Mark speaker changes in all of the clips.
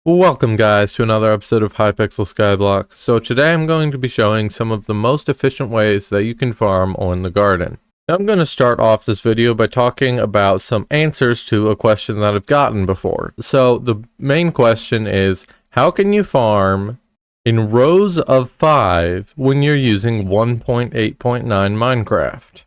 Speaker 1: Welcome guys to another episode of Hypixel Skyblock. So today I'm going to be showing some of the most efficient ways that you can farm on the garden. Now I'm going to start off this video by talking about some answers to a question that I've gotten before. So the main question is, how can you farm in rows of 5 when you're using 1.8.9 Minecraft?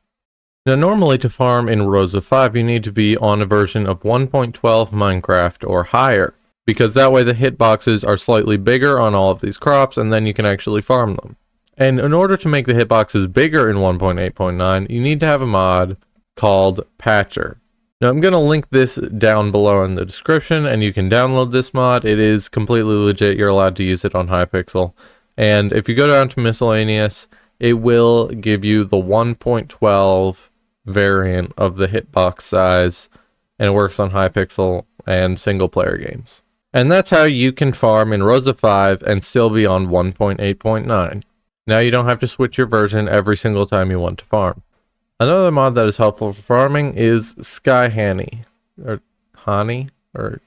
Speaker 1: Now normally to farm in rows of 5 you need to be on a version of 1.12 Minecraft or higher, because that way the hitboxes are slightly bigger on all of these crops and then you can actually farm them. And in order to make the hitboxes bigger in 1.8.9, you need to have a mod called Patcher. Now I'm going to link this down below in the description and you can download this mod. It is completely legit. You're allowed to use it on Hypixel. And if you go down to miscellaneous, it will give you the 1.12 variant of the hitbox size, and it works on Hypixel and single player games. And that's how you can farm in rows of 5 and still be on 1.8.9. Now you don't have to switch your version every single time you want to farm. Another mod that is helpful for farming is Skyhani, or Hani, or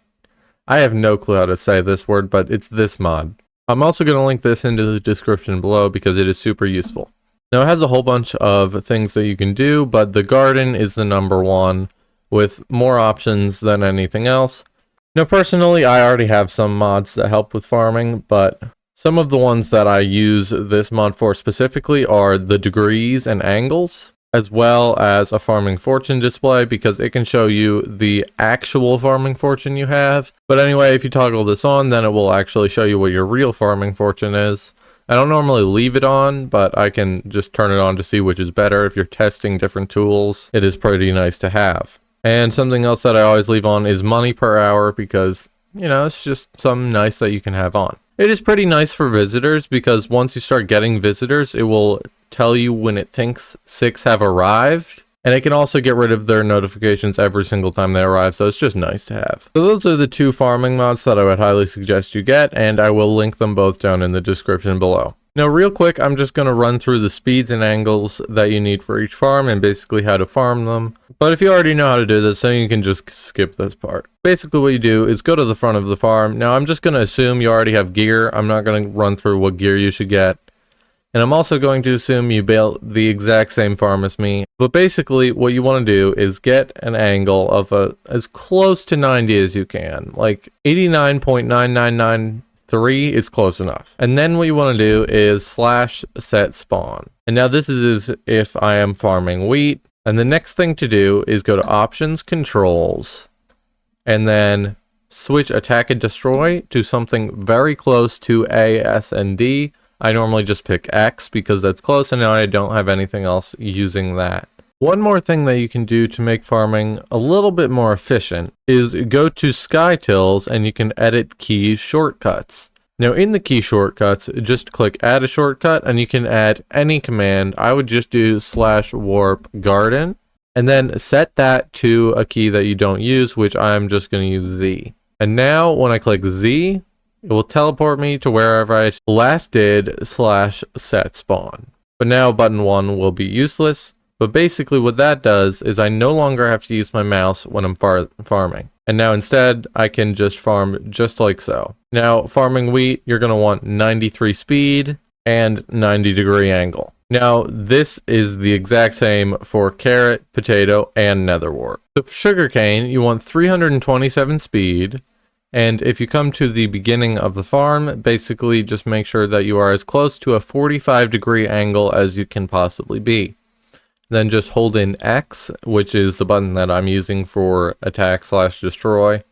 Speaker 1: I have no clue how to say this word, but it's this mod. I'm also going to link this into the description below because it is super useful. Now it has a whole bunch of things that you can do, but the garden is the number one with more options than anything else. Now personally, I already have some mods that help with farming, but some of the ones that I use this mod for specifically are the degrees and angles, as well as a farming fortune display, because it can show you the actual farming fortune you have. But anyway, if you toggle this on, then it will actually show you what your real farming fortune is. I don't normally leave it on, but I can just turn it on to see which is better. If you're testing different tools, it is pretty nice to have. And something else that I always leave on is money per hour, because, you know, it's just something nice that you can have on. It is pretty nice for visitors because once you start getting visitors, it will tell you when it thinks 6 have arrived. And it can also get rid of their notifications every single time they arrive, so it's just nice to have. So those are the 2 farming mods that I would highly suggest you get, and I will link them both down in the description below. Now real quick, I'm just going to run through the speeds and angles that you need for each farm and basically how to farm them. But if you already know how to do this, then you can just skip this part. Basically what you do is go to the front of the farm. Now I'm just going to assume you already have gear. I'm not going to run through what gear you should get. And I'm also going to assume you built the exact same farm as me. But basically what you want to do is get an angle of as close to 90 as you can. Like 89.9993 is close enough. And then what you want to do is /set spawn. And now this is if I am farming wheat. And the next thing to do is go to options, controls, and then switch attack and destroy to something very close to A, S, and D. I normally just pick X because that's close, and now I don't have anything else using that. One more thing that you can do to make farming a little bit more efficient is go to SkyTills and you can edit key shortcuts. Now in the key shortcuts, just click add a shortcut and you can add any command. I would just do /warp garden and then set that to a key that you don't use, which I'm just going to use Z. And now when I click Z, it will teleport me to wherever I last did /set spawn. But now button 1 will be useless. But basically what that does is I no longer have to use my mouse when I'm farming. And now instead I can just farm just like so. Now farming wheat, you're going to want 93 speed and 90 degree angle. Now this is the exact same for carrot, potato, and netherwort. So for sugarcane, you want 327 speed. And if you come to the beginning of the farm, basically just make sure that you are as close to a 45 degree angle as you can possibly be. Then just hold in X, which is the button that I'm using for attack /destroy.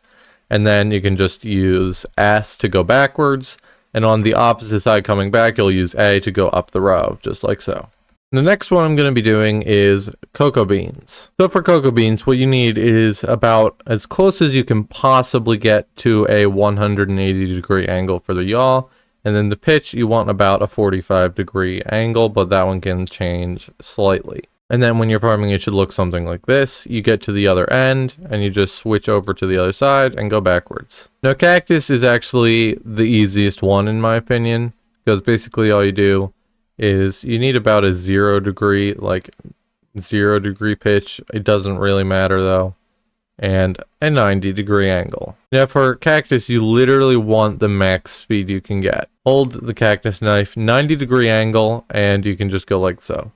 Speaker 1: And then you can just use S to go backwards. And on the opposite side coming back, you'll use A to go up the row, just like so. The next one I'm going to be doing is cocoa beans. So for cocoa beans, what you need is about as close as you can possibly get to a 180 degree angle for the yaw. And then the pitch, you want about a 45 degree angle, but that one can change slightly. And then when you're farming, it should look something like this. You get to the other end and you just switch over to the other side and go backwards. Now cactus is actually the easiest one in my opinion, because basically all you do is you need about a 0 degree pitch. It doesn't really matter though. and a 90-degree angle. Now for cactus, you literally want the max speed you can get. Hold the cactus knife, 90-degree angle, and you can just go like so.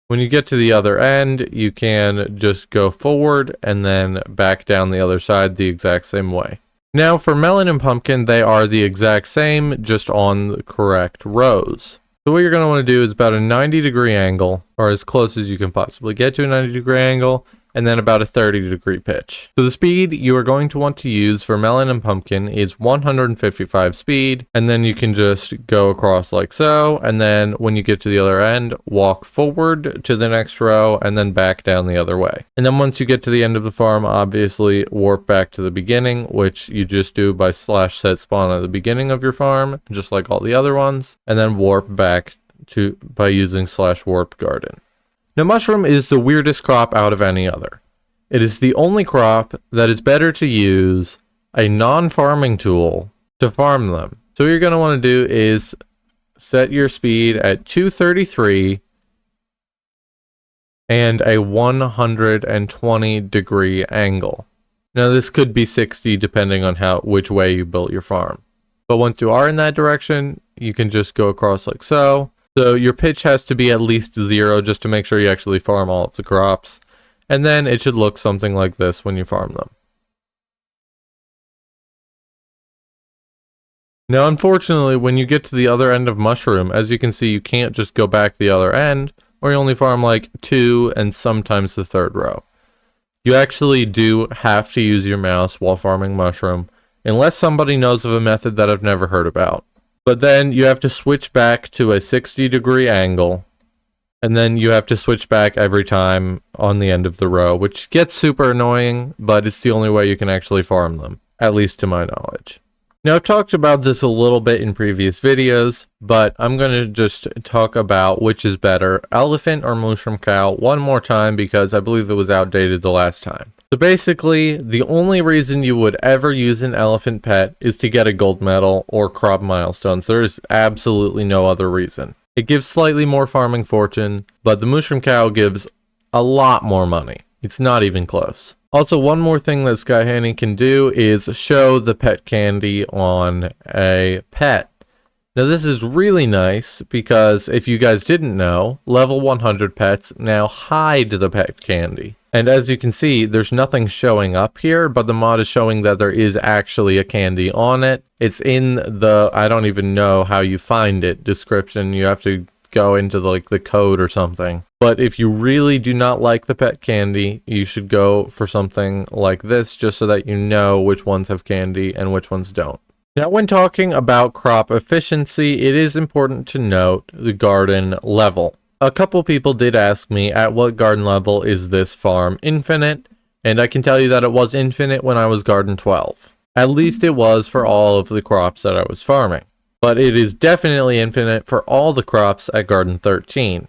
Speaker 1: When you get to the other end, you can just go forward and then back down the other side the exact same way. Now for melon and pumpkin, they are the exact same, just on the correct rows. So what you're going to want to do is about a 90-degree angle, or as close as you can possibly get to a 90-degree angle, and then about a 30-degree pitch. So the speed you are going to want to use for melon and pumpkin is 155 speed, and then you can just go across like so, and then when you get to the other end, walk forward to the next row, and then back down the other way. And then once you get to the end of the farm, obviously warp back to the beginning, which you just do by /set spawn at the beginning of your farm, just like all the other ones, and then warp back to by using /warp garden. Now, mushroom is the weirdest crop out of any other. It is the only crop that is better to use a non-farming tool to farm them. So what you're going to want to do is set your speed at 233 and a 120-degree angle. Now, this could be 60 depending on which way you built your farm. But once you are in that direction, you can just go across like so. So your pitch has to be at least 0 just to make sure you actually farm all of the crops. And then it should look something like this when you farm them. Now, unfortunately, when you get to the other end of mushroom, as you can see, you can't just go back the other end, or you only farm like 2 and sometimes the 3rd row. You actually do have to use your mouse while farming mushroom, unless somebody knows of a method that I've never heard about. But then you have to switch back to a 60-degree angle, and then you have to switch back every time on the end of the row, which gets super annoying, but it's the only way you can actually farm them, at least to my knowledge. Now, I've talked about this a little bit in previous videos, but I'm going to just talk about which is better, elephant or mushroom cow, one more time because I believe it was outdated the last time. So basically, the only reason you would ever use an elephant pet is to get a gold medal or crop milestones. There is absolutely no other reason. It gives slightly more farming fortune, but the mushroom cow gives a lot more money. It's not even close. Also, one more thing that Skyhanny can do is show the pet candy on a pet. Now this is really nice because if you guys didn't know, level 100 pets now hide the pet candy. And as you can see, there's nothing showing up here, but the mod is showing that there is actually a candy on it. It's in the, I don't even know how you find it, description. You have to go into the code or something. But if you really do not like the pet candy, you should go for something like this, just so that you know which ones have candy and which ones don't. Now, when talking about crop efficiency, it is important to note the garden level. A couple people did ask me at what garden level is this farm infinite, and I can tell you that it was infinite when I was garden 12. At least it was for all of the crops that I was farming. But it is definitely infinite for all the crops at garden 13.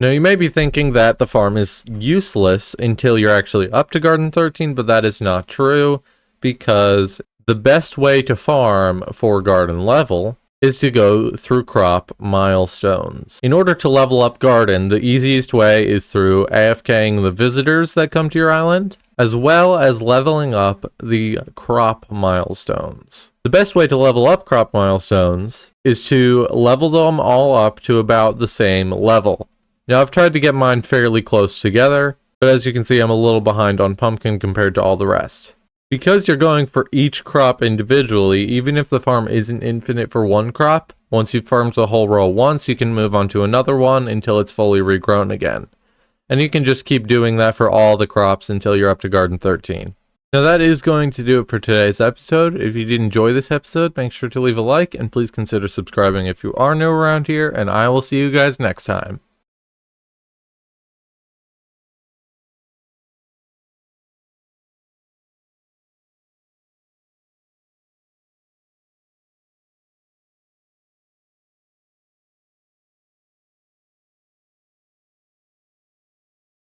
Speaker 1: Now, you may be thinking that the farm is useless until you're actually up to garden 13, but that is not true, because the best way to farm for garden level is to go through crop milestones. In order to level up garden, the easiest way is through AFKing the visitors that come to your island, as well as leveling up the crop milestones. The best way to level up crop milestones is to level them all up to about the same level. Now, I've tried to get mine fairly close together, but as you can see, I'm a little behind on pumpkin compared to all the rest. Because you're going for each crop individually, even if the farm isn't infinite for one crop, once you've farmed the whole row once, you can move on to another one until it's fully regrown again. And you can just keep doing that for all the crops until you're up to garden 13. Now that is going to do it for today's episode. If you did enjoy this episode, make sure to leave a like and please consider subscribing if you are new around here, and I will see you guys next time.